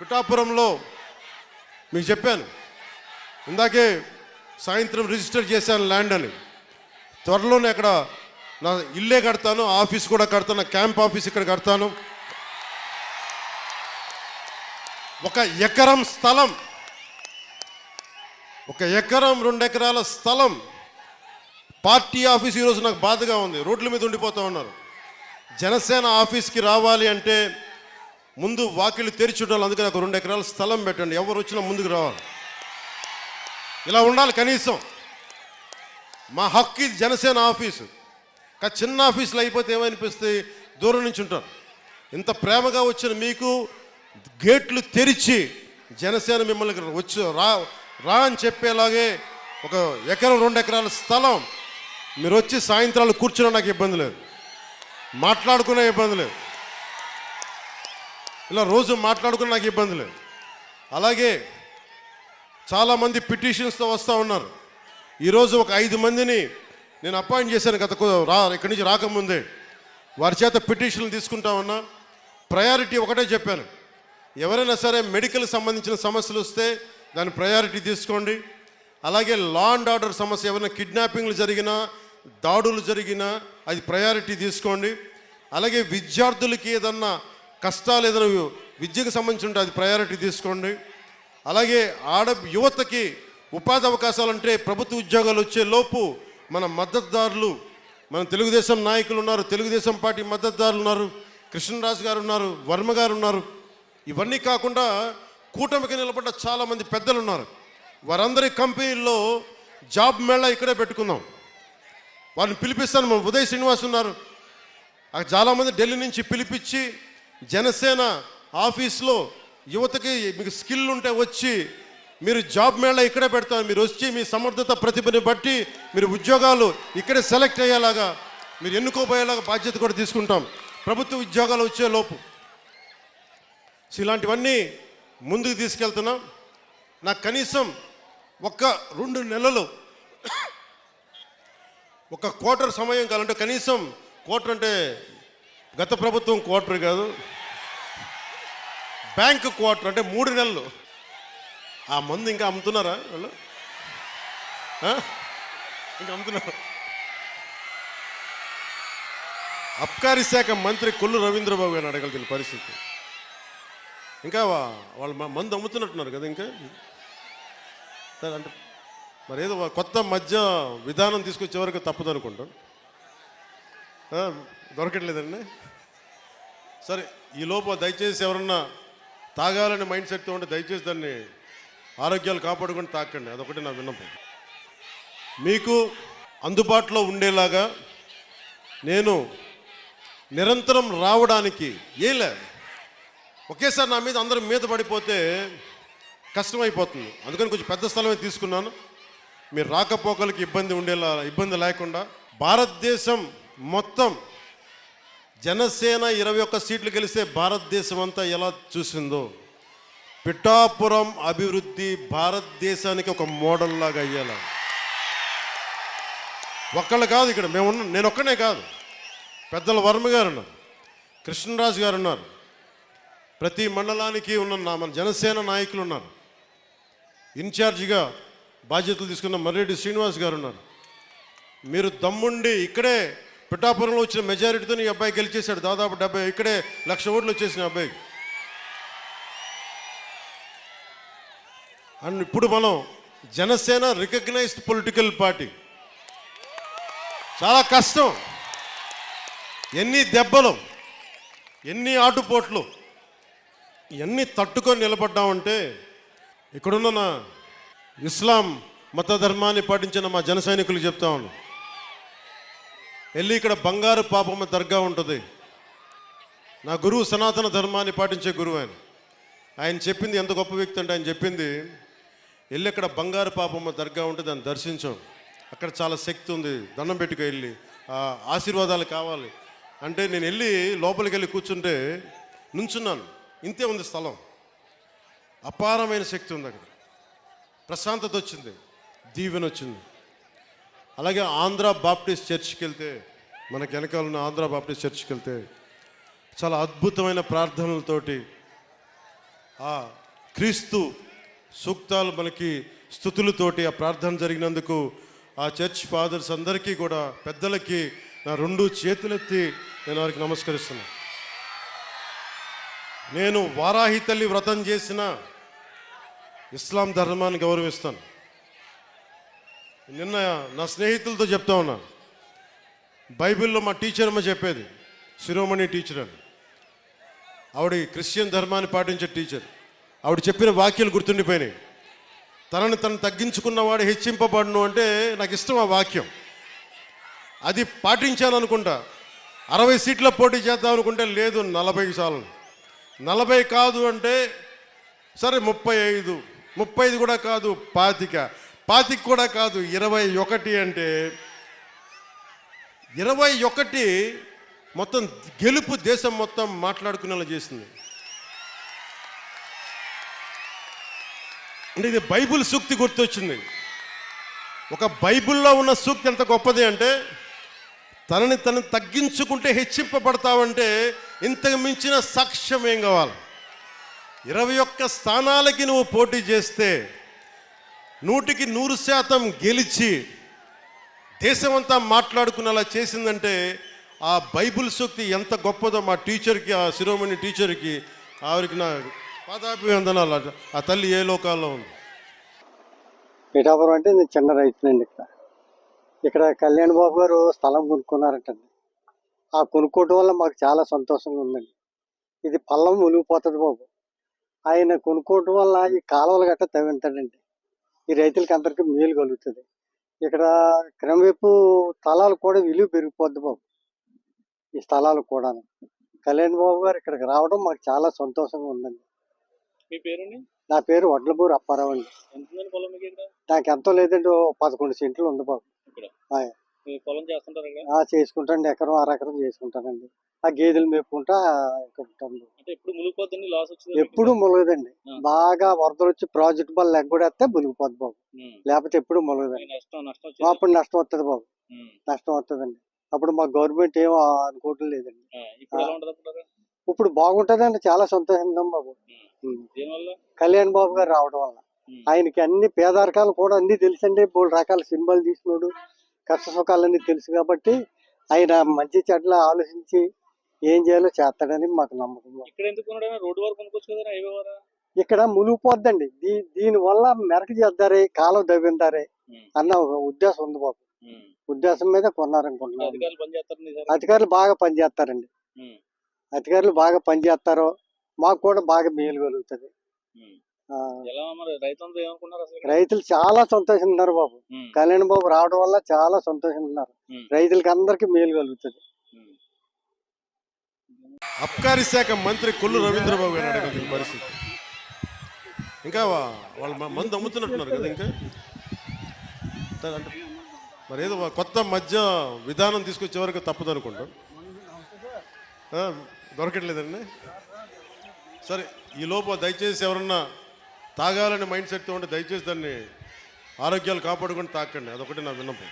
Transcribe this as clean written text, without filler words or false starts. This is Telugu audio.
పిఠాపురంలో మీకు చెప్పాను ఇందాకే, సాయంత్రం రిజిస్టర్ చేశాను ల్యాండ్ అని. త్వరలోనే అక్కడ నా ఇల్లే కడతాను, ఆఫీస్ కూడా కడతాను, నా క్యాంప్ ఆఫీస్ ఇక్కడ కడతాను. 1 ఎకరం స్థలం, 1 ఎకరం 2 ఎకరాల స్థలం. పార్టీ ఆఫీస్ ఈరోజు నాకు బాధగా ఉంది, రోడ్ల మీద ఉండిపోతూ ఉన్నారు. జనసేన ఆఫీస్కి రావాలి అంటే ముందు వాకిళ్ళు తెరిచి ఉండాలి. అందుకే నాకు 2 ఎకరాల స్థలం పెట్టండి, ఎవరు వచ్చినా ముందుకు రావాలి. ఇలా ఉండాలి కనీసం. మా హక్కు ఇది జనసేన ఆఫీసు. కానీ చిన్న ఆఫీసులు అయిపోతే ఏమనిపిస్తుంది, దూరం నుంచి ఉంటారు. ఇంత ప్రేమగా వచ్చిన మీకు గేట్లు తెరిచి జనసేన మిమ్మల్ని వచ్చి రా అని చెప్పేలాగే 1 ఎకరం 2 ఎకరాల స్థలం మీరు వచ్చి సాయంత్రాలు కూర్చున్నా నాకు ఇబ్బంది లేదు, మాట్లాడుకునే ఇబ్బంది లేదు, ఇలా రోజు మాట్లాడుకునే నాకు ఇబ్బంది లేదు. అలాగే చాలామంది పిటిషన్స్తో వస్తూ ఉన్నారు. ఈరోజు ఒక 5 మందిని నేను అపాయింట్ చేశాను ఇక్కడి నుంచి రాకముందే. వారి చేత పిటిషన్లు తీసుకుంటా ఉన్నా. ప్రయారిటీ ఒకటే చెప్పాను, ఎవరైనా సరే మెడికల్ సంబంధించిన సమస్యలు వస్తే దాని ప్రయారిటీ తీసుకోండి. అలాగే లా అండ్ ఆర్డర్ సమస్య, ఏమైనా కిడ్నాపింగ్లు జరిగినా దాడులు జరిగినా అది ప్రయారిటీ తీసుకోండి. అలాగే విద్యార్థులకి ఏదన్నా కష్టాలు ఏదైనా విద్యకు సంబంధించి ఉంటే అది ప్రయారిటీ తీసుకోండి. అలాగే యువతకి ఉపాధి అవకాశాలు అంటే ప్రభుత్వ ఉద్యోగాలు వచ్చే లోపు మన మద్దతుదారులు, మన తెలుగుదేశం నాయకులు ఉన్నారు, తెలుగుదేశం పార్టీ మద్దతుదారులు ఉన్నారు, కృష్ణరాజు గారు ఉన్నారు, వర్మ గారు ఉన్నారు. ఇవన్నీ కాకుండా కూటమికి నిలబడ్డ చాలామంది పెద్దలు ఉన్నారు. వారందరి కంపెనీల్లో జాబ్ మేళా ఇక్కడే పెట్టుకుందాం. వారిని పిలిపిస్తాను. మన ఉదయ్ శ్రీనివాస్ ఉన్నారు, చాలామంది ఢిల్లీ నుంచి పిలిపించి జనసేన ఆఫీస్లో యువతకి మీకు స్కిల్ ఉంటే వచ్చి మీరు జాబ్ మేళా ఇక్కడే పెడతారు. మీరు వచ్చి మీ సమర్థత ప్రతిభని బట్టి మీరు ఉద్యోగాలు ఇక్కడే సెలెక్ట్ అయ్యేలాగా, మీరు ఎన్నుకోబోయేలాగా బాధ్యత కూడా తీసుకుంటాం ప్రభుత్వ ఉద్యోగాలు వచ్చే లోపు. ఇలాంటివన్నీ ముందుకు తీసుకెళ్తున్నాం. నాకు కనీసం 1-2 నెలలు 1 క్వార్టర్ సమయం కావాలంటే, కనీసం క్వార్టర్ అంటే గత ప్రభుత్వం క్వార్టర్ కాదు, బ్యాంక్ క్వార్టర్ అంటే 3 నెలలు. ఆ మందు ఇంకా అమ్ముతున్నారా వాళ్ళు? ఇంకా అమ్ముతున్నారు. అబ్కారీ శాఖ మంత్రి కొల్లు రవీంద్రబాబు గారిని అడగలిగిన పరిస్థితి. ఇంకా వాళ్ళు మందు అమ్ముతున్నట్టున్నారు కదా. ఇంకా అంటే మరి ఏదో కొత్త మధ్య విధానం తీసుకొచ్చే వరకు తప్పదు అనుకుంటాం. దొరకట్లేదండి. సరే, ఈ లోపు దయచేసి ఎవరన్నా తాగాలని మైండ్ సెట్తో ఉంటే దయచేసి దాన్ని ఆరోగ్యాలు కాపాడుకొని తాకండి. అదొకటి నా విన్నపం. మీకు అందుబాటులో ఉండేలాగా నేను నిరంతరం రావడానికి ఒకేసారి నా మీద అందరం మీద పడిపోతే కష్టమైపోతుంది. అందుకని కొంచెం పెద్ద స్థలమే తీసుకున్నాను. మీరు రాకపోకలకి ఇబ్బంది లేకుండా భారతదేశం మొత్తం జనసేన 21 సీట్లు గెలిస్తే భారతదేశం అంతా ఎలా చూసిందో పిఠాపురం అభివృద్ధి భారతదేశానికి ఒక మోడల్ లాగా అయ్యేలా. ఒక్కళ్ళు కాదు, ఇక్కడ నేను ఒక్కనే కాదు, పెద్దల వర్మ గారు ఉన్నారు, కృష్ణరాజు గారు ఉన్నారు, ప్రతి మండలానికి ఉన్న మన జనసేన నాయకులు ఉన్నారు, ఇన్ఛార్జిగా బాధ్యతలు తీసుకున్న మర్రెడ్డి శ్రీనివాస్ గారు ఉన్నారు. మీరు దమ్ముండి ఇక్కడే పిఠాపురంలో వచ్చిన మెజారిటీతో ఈ అబ్బాయి గెలిచేశాడు. దాదాపు 70, ఇక్కడే 1,00,000 ఓట్లు వచ్చేసిన అబ్బాయికి. అండ్ ఇప్పుడు మనం జనసేన రికగ్నైజ్డ్ పొలిటికల్ పార్టీ. చాలా కష్టం, ఎన్ని దెబ్బలు, ఎన్ని ఆటుపోట్లు, ఇవన్నీ తట్టుకొని నిలబడ్డామంటే ఇక్కడున్న నా ఇస్లాం మత ధర్మాన్ని పాటించిన మా జన సైనికులు చెప్తా ఉన్నాను. వెళ్ళి ఇక్కడ బంగారు పాపమ్మ దర్గా ఉంటుంది. నా గురువు సనాతన ధర్మాన్ని పాటించే గురువు ఆయన చెప్పింది ఎంత గొప్ప వ్యక్తి అంటే, ఆయన చెప్పింది వెళ్ళి అక్కడ బంగారు పాపమ్మ దర్గా ఉంటే దాన్ని దర్శించాం, అక్కడ చాలా శక్తి ఉంది, దండం పెట్టుకు వెళ్ళి ఆశీర్వాదాలు కావాలి అంటే. నేను వెళ్ళి లోపలికి వెళ్ళి కూర్చుంటే నుంచున్నాను, ఇంతే ఉంది స్థలం, అపారమైన శక్తి ఉంది అక్కడ, ప్రశాంతత వచ్చింది, దీవెన వచ్చింది. అలాగే ఆంధ్ర బాప్టిస్ట్ చర్చ్కి వెళ్తే, మనకి వెనకాల ఉన్న ఆంధ్ర బాప్టిస్ట్ చర్చ్కి వెళ్తే చాలా అద్భుతమైన ప్రార్థనలతోటి ఆ క్రీస్తు సూక్తాలు మనకి స్తుతులతోటి ఆ ప్రార్థన జరిగినందుకు ఆ చర్చ్ ఫాదర్స్ అందరికీ కూడా పెద్దలకి నా 2 చేతులెత్తి నేను వారికి నమస్కరిస్తున్నాను. నేను వారాహి తల్లి వ్రతం చేసిన ఇస్లాం ధర్మాన్ని గౌరవిస్తాను. నిన్న నా స్నేహితులతో చెప్తా ఉన్నాను, బైబిల్లో మా టీచర్ అమ్మ చెప్పేది, శిరోమణి టీచర్ అని. ఆవిడ క్రిస్టియన్ ధర్మాన్ని పాటించే టీచర్. ఆవిడ చెప్పిన వాక్యాలు గుర్తుండిపోయినాయి. తనను తను తగ్గించుకున్నవాడు హెచ్చింపబడును అంటే నాకు ఇష్టం ఆ వాక్యం. అది పాటించాను అనుకుంటా. 60 సీట్ల పోటీ చేద్దాం అనుకుంటే లేదు 40 చాలు. 40 కాదు అంటే సరే 35 కూడా కాదు 25 కూడా కాదు 21 అంటే 21 మొత్తం గెలుపు దేశం మొత్తం మాట్లాడుకునేలా చేసింది. అంటే ఇది బైబిల్ సూక్తి గుర్తొచ్చింది. ఒక బైబిల్లో ఉన్న సూక్తి ఎంత గొప్పది అంటే, తనని తను తగ్గించుకుంటే హెచ్చింపబడతావంటే ఇంతకు మించిన సాక్ష్యం ఏం కావాలి? 21 స్థానాలకి నువ్వు పోటీ చేస్తే 100కి 100% గెలిచి దేశమంతా మాట్లాడుకునేలా చేసిందంటే ఆ బైబిల్ సూక్తి ఎంత గొప్పదో మా టీచర్కి, ఆ శిరోమణి టీచర్కి, ఆవిరికి నా పాదాభివందనాలు. ఆ తల్లి ఏ లోకాల్లో ఉంది. పిఠాపురం అంటే నేను చిన్న రైతునండి. ఇక్కడ కళ్యాణ్ బాబు గారు స్థలం కొనుక్కున్నారటండి. ఆ కొనుక్కోవటం వల్ల మాకు చాలా సంతోషంగా ఉందండి. ఇది పల్లం మునిగిపోతుంది బాబు. ఆయన కొనుక్కోవటం వల్ల ఈ కాలువలు గట్ట తవ్వింటాడండి. ఈ రైతులకి అందరికీ మేలు కలుగుతుంది. ఇక్కడ క్రమేపు స్థలాలు కూడా విలువ పెరిగిపోద్ది బాబు. ఈ స్థలాలు కూడా కళ్యాణ్ బాబు గారు ఇక్కడికి రావడం మాకు చాలా సంతోషంగా ఉందండి. మీ పేరండి? నా పేరు వడ్లబూరు అప్పారావు అండి. ఎంత పొలం మీకు ఇక్కడ? నాకు ఎంతో లేదండి, 11 సెంట్లు ఉంది బాబు. ఇక్కడ పొలం చేస్తుంటారు? చేసుకుంటాండి, ఎకరం 1/2 ఎకరం చేసుకుంటానండి. ఆ గేదెలు మేపుకుంటా ఉంటాను. అంటే ఎప్పుడు మునిగిపోద్దండి? లాస్ వచ్చింది? ఎప్పుడు ములగదండి. బాగా వరదలు వచ్చి ప్రాజెక్ట్ బాల్ ఎగ్గొడేస్తే మునిగిపోద్ది బాబు. లేకపోతే ఎప్పుడు ములగదండి. అప్పుడు నష్టం వస్తుంది బాబు. నష్టం వస్తుందండి. అప్పుడు మా గవర్నమెంట్ ఏం అనుకోవటం లేదండి. ఇప్పుడు బాగుంటదండి, చాలా సంతోషంగా బాబు. కళ్యాణ్ బాబు గారు రావడం వల్ల ఆయనకి అన్ని పేదరికాలు కూడా అన్ని తెలుసండి. 3 రకాల సినిమాలు తీసినోడు, కష్ట సుఖాలన్నీ తెలుసు కాబట్టి ఆయన మంచి చెడ్ల ఆలోచించి ఏం చేయాలో చేస్తాడని మాకు నమ్మకం. ఇక్కడ మునిగిపోద్దండి. దీని వల్ల మెరక చేద్దారే, కాలువ దవ్విందారే అన్న ఒక ఉద్దేశం ఉంది బాబు. ఉద్దేశం మీద కొన్నారనుకుంటున్నారు. అధికారులు బాగా పనిచేస్తారండి. అధికారులు బాగా పనిచేస్తారో మాకు కూడా బాగా మేలు కలుగుతుంది. రైతులు చాలా సంతోషంగా ఉన్నారు బాబు. కళ్యాణ్ బాబు రావడం వల్ల చాలా సంతోషంగా ఉన్నారు. రైతులకి అందరికి మేలు కలుగుతుంది. అబ్కారీ శాఖ మంత్రి కొల్లు రవీంద్రబాబు గారు అడగలిగిన పరిస్థితి. ఇంకా వాళ్ళు మందు అమ్ముతున్నట్టున్నారు కదా. ఇంకా మరి ఏదో కొత్త మధ్య విధానం తీసుకొచ్చే వరకు తప్పదు అనుకుంటాం. దొరకట్లేదండి. సరే, ఈ లోపు దయచేసి ఎవరన్నా తాగాలని మైండ్ సెట్తో ఉంటే దయచేసి దాన్ని ఆరోగ్యాలు కాపాడుకొని తాకండి. అదొకటి నా విన్నపం.